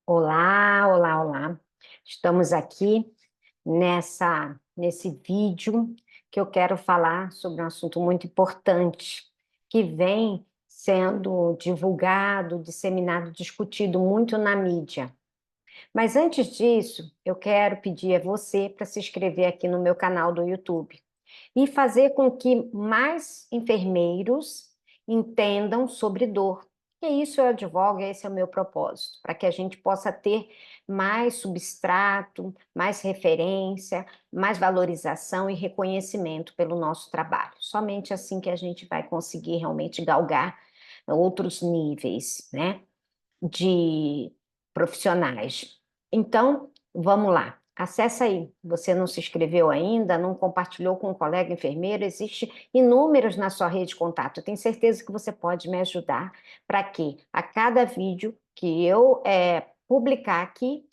Olá, olá, olá. Estamos aqui nesse vídeo que eu quero falar sobre um assunto muito importante que vem sendo divulgado, disseminado, discutido muito na mídia. Mas antes disso, eu quero pedir a você para se inscrever aqui no meu canal do YouTube e fazer com que mais enfermeiros entendam sobre dor. E isso eu advogo, esse é o meu propósito, para que a gente possa ter mais substrato, mais referência, mais valorização e reconhecimento pelo nosso trabalho. Somente assim que a gente vai conseguir realmente galgar outros níveis, né, de profissionais. Então, vamos lá. Acessa aí. Você não se inscreveu ainda, não compartilhou com um colega enfermeiro, existe inúmeros na sua rede de contato. Eu tenho certeza que você pode me ajudar para que a cada vídeo que eu publicar aqui,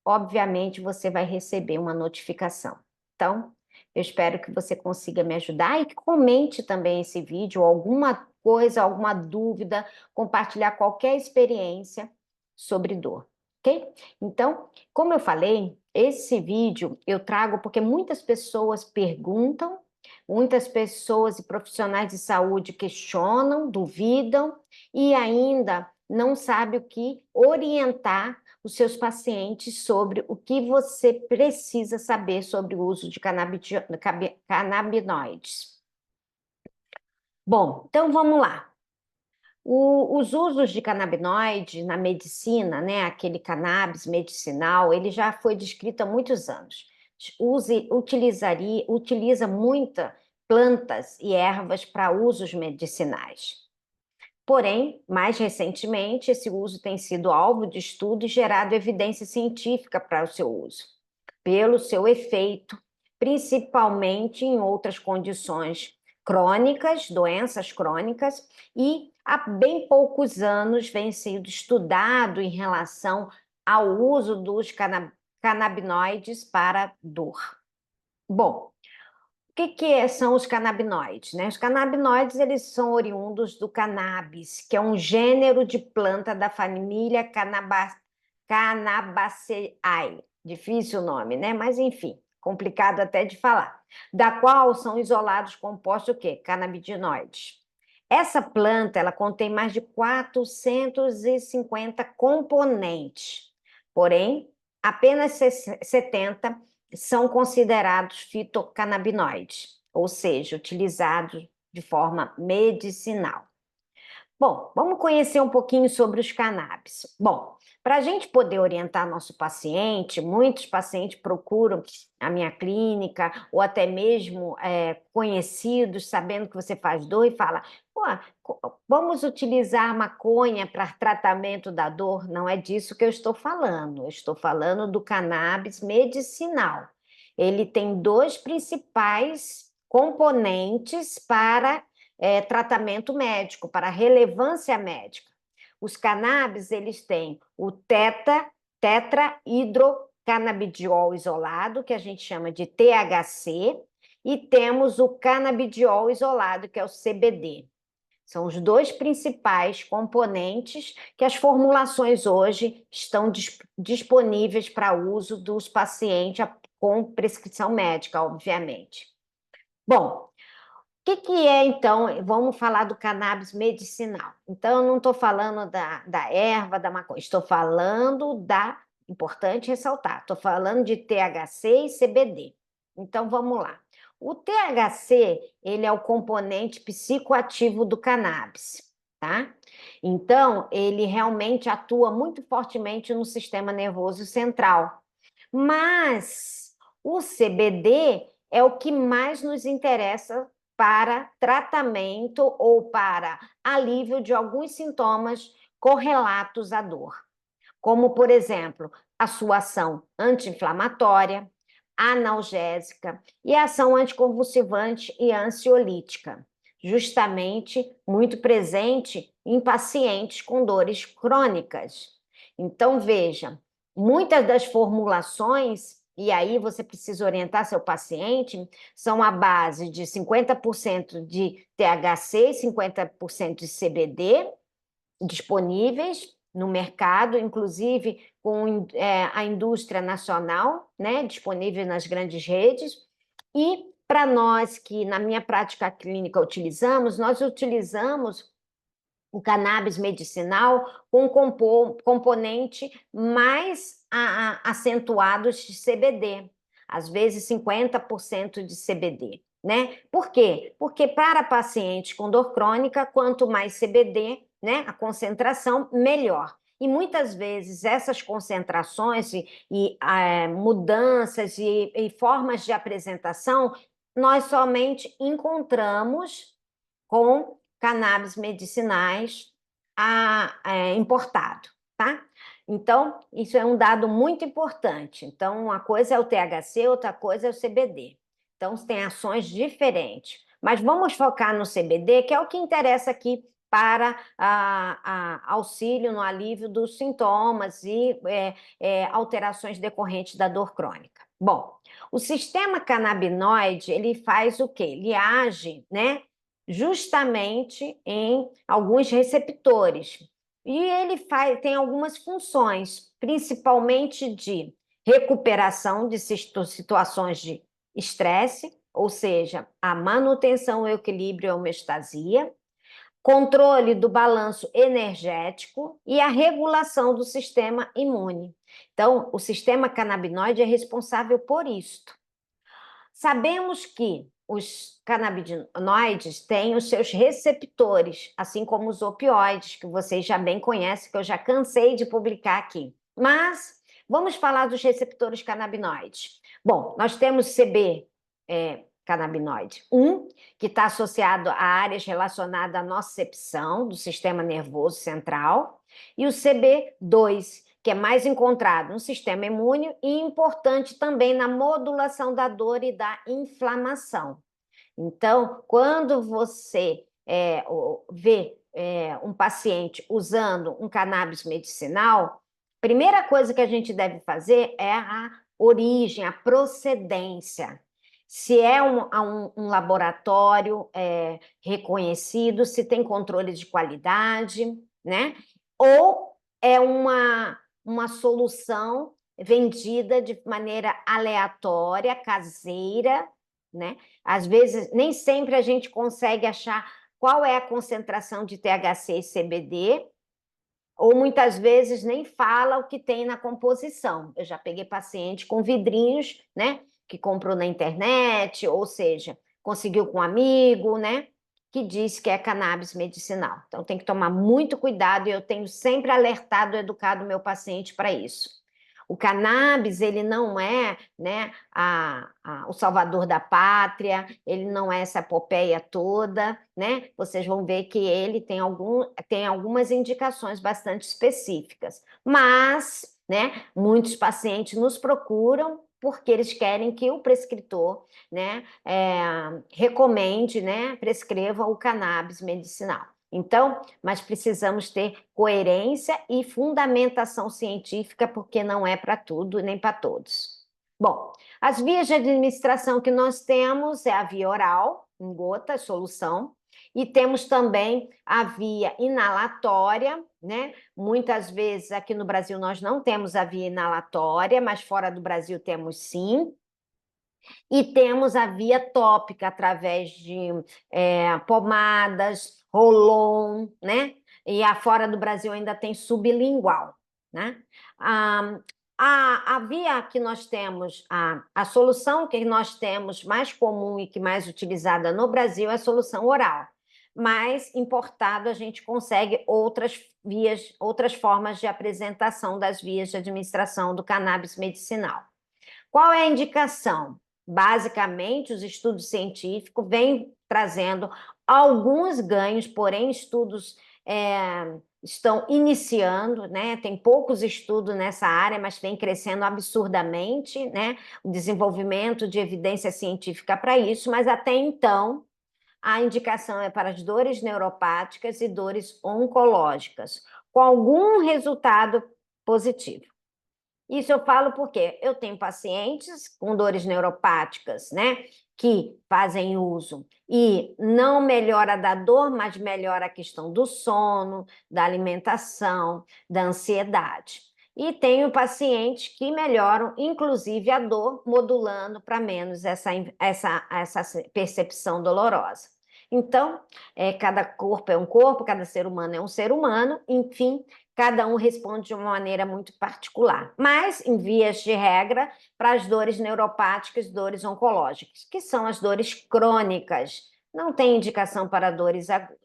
obviamente você vai receber uma notificação. Então, eu espero que você consiga me ajudar e que comente também esse vídeo, alguma coisa, alguma dúvida, compartilhar qualquer experiência sobre dor, ok? Então, como eu falei, esse vídeo eu trago porque muitas pessoas perguntam, muitas pessoas e profissionais de saúde questionam, duvidam e ainda não sabem o que orientar os seus pacientes sobre o que você precisa saber sobre o uso de canabinoides. Bom, então vamos lá. Os usos de canabinoide na medicina, né, aquele cannabis medicinal, ele já foi descrito há muitos anos. Utiliza muitas plantas e ervas para usos medicinais. Porém, mais recentemente, esse uso tem sido alvo de estudo e gerado evidência científica para o seu uso, pelo seu efeito, principalmente em outras condições crônicas, doenças crônicas, e há bem poucos anos vem sendo estudado em relação ao uso dos canabinoides para dor. Bom, o que são os canabinoides, né? Os canabinoides, eles são oriundos do cannabis, que é um gênero de planta da família Cannabaceae. Difícil o nome, né? Mas, enfim, complicado até de falar. Da qual são isolados compostos o quê? Canabinoides. Essa planta, ela contém mais de 450 componentes. Porém, apenas 70 são considerados fitocannabinoides, ou seja, utilizados de forma medicinal. Bom, vamos conhecer um pouquinho sobre os cannabis. Bom, para a gente poder orientar nosso paciente, muitos pacientes procuram a minha clínica ou até mesmo conhecidos, sabendo que você faz dor e fala, pô, vamos utilizar maconha para tratamento da dor? Não é disso que eu estou falando. Eu estou falando do cannabis medicinal. Ele tem dois principais componentes para tratamento médico, para relevância médica. Os cannabis, eles têm o tetrahidrocannabidiol isolado, que a gente chama de THC, e temos o canabidiol isolado, que é o CBD. São os dois principais componentes que as formulações hoje estão disponíveis para uso dos pacientes com prescrição médica, obviamente. Bom, o que é, então, vamos falar do cannabis medicinal. Então, eu não estou falando da erva, da maconha, estou falando importante ressaltar, estou falando de THC e CBD. Então, vamos lá. O THC, ele é o componente psicoativo do cannabis, tá? Então, ele realmente atua muito fortemente no sistema nervoso central. Mas o CBD é o que mais nos interessa para tratamento ou para alívio de alguns sintomas correlatos à dor, como, por exemplo, a sua ação anti-inflamatória, analgésica e a ação anticonvulsivante e ansiolítica, justamente muito presente em pacientes com dores crônicas. Então, veja, muitas das formulações, e aí você precisa orientar seu paciente, são à base de 50% de THC e 50% de CBD disponíveis, no mercado, inclusive com a indústria nacional, né, disponível nas grandes redes. E para nós que, na minha prática clínica, nós utilizamos o cannabis medicinal com componente mais acentuados de CBD, às vezes 50% de CBD, né? Por quê? Porque para pacientes com dor crônica, quanto mais CBD, né, a concentração, melhor. E muitas vezes essas concentrações e mudanças e formas de apresentação nós somente encontramos com cannabis medicinais importado, tá? Então, isso é um dado muito importante. Então, uma coisa é o THC, outra coisa é o CBD. Então, tem ações diferentes. Mas vamos focar no CBD, que é o que interessa aqui para auxílio no alívio dos sintomas e alterações decorrentes da dor crônica. Bom, o sistema canabinoide, ele faz o quê? Ele age, né, justamente em alguns receptores. E ele tem algumas funções, principalmente de recuperação de situações de estresse, ou seja, a manutenção, o equilíbrio e a homeostasia, controle do balanço energético e a regulação do sistema imune. Então, o sistema canabinoide é responsável por isto. Sabemos que os canabinoides têm os seus receptores, assim como os opioides, que vocês já bem conhecem, que eu já cansei de publicar aqui. Mas vamos falar dos receptores canabinoides. Bom, nós temos CB, canabinoide 1, que está associado a áreas relacionadas à nocicepção do sistema nervoso central, e o CB2, que é mais encontrado no sistema imune e importante também na modulação da dor e da inflamação. Então, quando você vê um paciente usando um cannabis medicinal, a primeira coisa que a gente deve fazer é a origem, a procedência. Se é um laboratório reconhecido, se tem controle de qualidade, né? Ou é uma solução vendida de maneira aleatória, caseira, né? Às vezes, nem sempre a gente consegue achar qual é a concentração de THC e CBD, ou muitas vezes nem fala o que tem na composição. Eu já peguei paciente com vidrinhos, né? Que comprou na internet, ou seja, conseguiu com um amigo, né? Que diz que é cannabis medicinal. Então, tem que tomar muito cuidado e eu tenho sempre alertado, educado o meu paciente para isso. O cannabis, ele não é, né, o salvador da pátria, ele não é essa epopeia toda, né? Vocês vão ver que ele tem algumas indicações bastante específicas. Mas, né, muitos pacientes nos procuram porque eles querem que o prescritor, né, recomende, né, prescreva o cannabis medicinal. Então, mas precisamos ter coerência e fundamentação científica, porque não é para tudo nem para todos. Bom, as vias de administração que nós temos é a via oral, em gotas, solução, e temos também a via inalatória, né? Muitas vezes aqui no Brasil nós não temos a via inalatória, mas fora do Brasil temos sim. E temos a via tópica através de pomadas, roll-on, né? E fora do Brasil ainda tem sublingual, né? A via que nós temos, a solução que nós temos mais comum e que mais utilizada no Brasil é a solução oral. Mas importado a gente consegue outras vias, outras formas de apresentação das vias de administração do cannabis medicinal. Qual é a indicação? Basicamente, os estudos científicos vêm trazendo alguns ganhos, porém, estudos estão iniciando, né? Tem poucos estudos nessa área, mas vem crescendo absurdamente, né? O desenvolvimento de evidência científica para isso, mas até então a indicação é para as dores neuropáticas e dores oncológicas, com algum resultado positivo. Isso eu falo porque eu tenho pacientes com dores neuropáticas, né, que fazem uso e não melhora da dor, mas melhora a questão do sono, da alimentação, da ansiedade. E tenho pacientes que melhoram, inclusive, a dor, modulando para menos essa percepção dolorosa. Então, cada corpo é um corpo, cada ser humano é um ser humano, enfim, cada um responde de uma maneira muito particular. Mas, em vias de regra, para as dores neuropáticas, dores oncológicas, que são as dores crônicas, não tem indicação para dores agudas.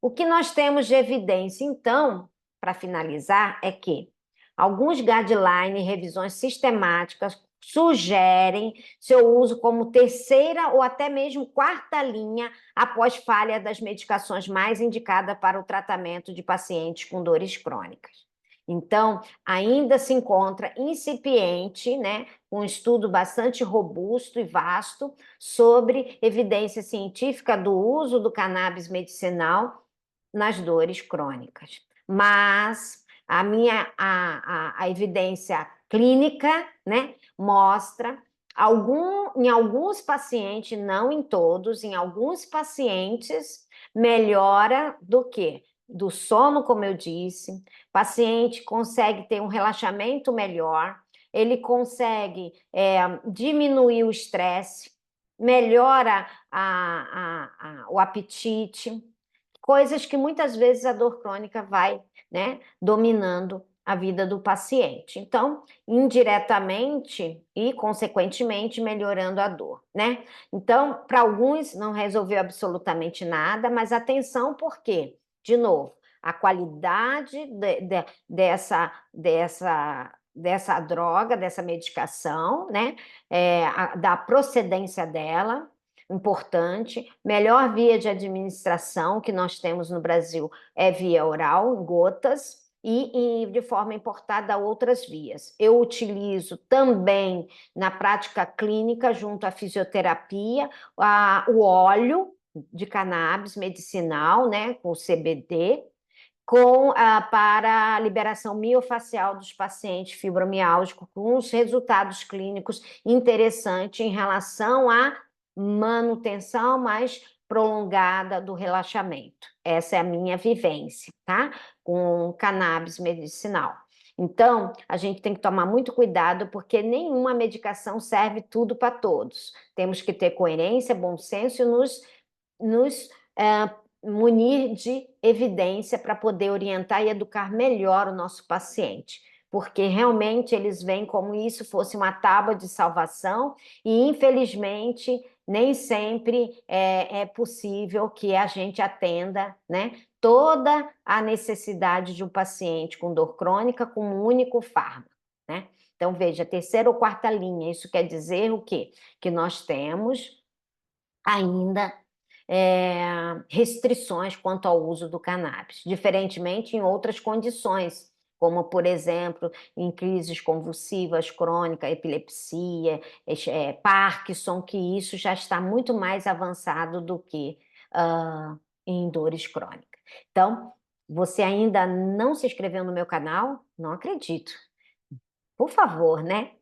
O que nós temos de evidência, então, para finalizar, é que alguns guidelines, revisões sistemáticas, sugerem seu uso como terceira ou até mesmo quarta linha após falha das medicações mais indicadas para o tratamento de pacientes com dores crônicas. Então, ainda se encontra incipiente, né, um estudo bastante robusto e vasto sobre evidência científica do uso do cannabis medicinal nas dores crônicas. Mas a evidência clínica, né, mostra em alguns pacientes, não em todos, em alguns pacientes, melhora do quê? Do sono, como eu disse, o paciente consegue ter um relaxamento melhor, ele consegue diminuir o estresse, melhora o apetite, coisas que muitas vezes a dor crônica vai, né, dominando a vida do paciente. Então, indiretamente e consequentemente melhorando a dor, né? Então, para alguns não resolveu absolutamente nada, mas atenção, por quê? De novo, a qualidade dessa droga, dessa medicação, né? Da procedência dela, importante. Melhor via de administração que nós temos no Brasil é via oral, em gotas, e de forma importada outras vias. Eu utilizo também na prática clínica, junto à fisioterapia, o óleo de cannabis medicinal, né, com CBD, para a liberação miofacial dos pacientes fibromialgicos, com os resultados clínicos interessantes em relação à manutenção mais prolongada do relaxamento. Essa é a minha vivência, tá? Com cannabis medicinal. Então, a gente tem que tomar muito cuidado, porque nenhuma medicação serve tudo para todos. Temos que ter coerência, bom senso e nos munir de evidência para poder orientar e educar melhor o nosso paciente, porque realmente eles veem como isso fosse uma tábua de salvação e, infelizmente, nem sempre é possível que a gente atenda, né, toda a necessidade de um paciente com dor crônica com um único fármaco, né? Então, veja, terceira ou quarta linha, isso quer dizer o quê? Que nós temos ainda restrições quanto ao uso do cannabis, diferentemente em outras condições, como, por exemplo, em crises convulsivas crônicas, epilepsia, Parkinson, que isso já está muito mais avançado do que em dores crônicas. Então, você ainda não se inscreveu no meu canal? Não acredito. Por favor, né?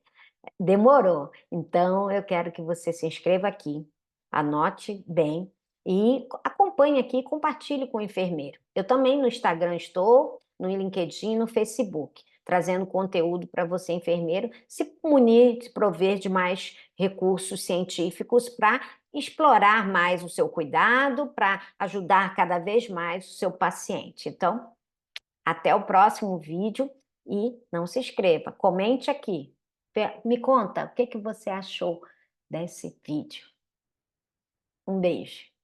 Demorou. Então, eu quero que você se inscreva aqui, anote bem e acompanhe aqui e compartilhe com o enfermeiro. Eu também no Instagram estou, no LinkedIn, no Facebook, trazendo conteúdo para você, enfermeiro, se munir, se prover de mais recursos científicos para explorar mais o seu cuidado, para ajudar cada vez mais o seu paciente. Então, até o próximo vídeo e não se inscreva, comente aqui. Me conta, o que você achou desse vídeo? Um beijo.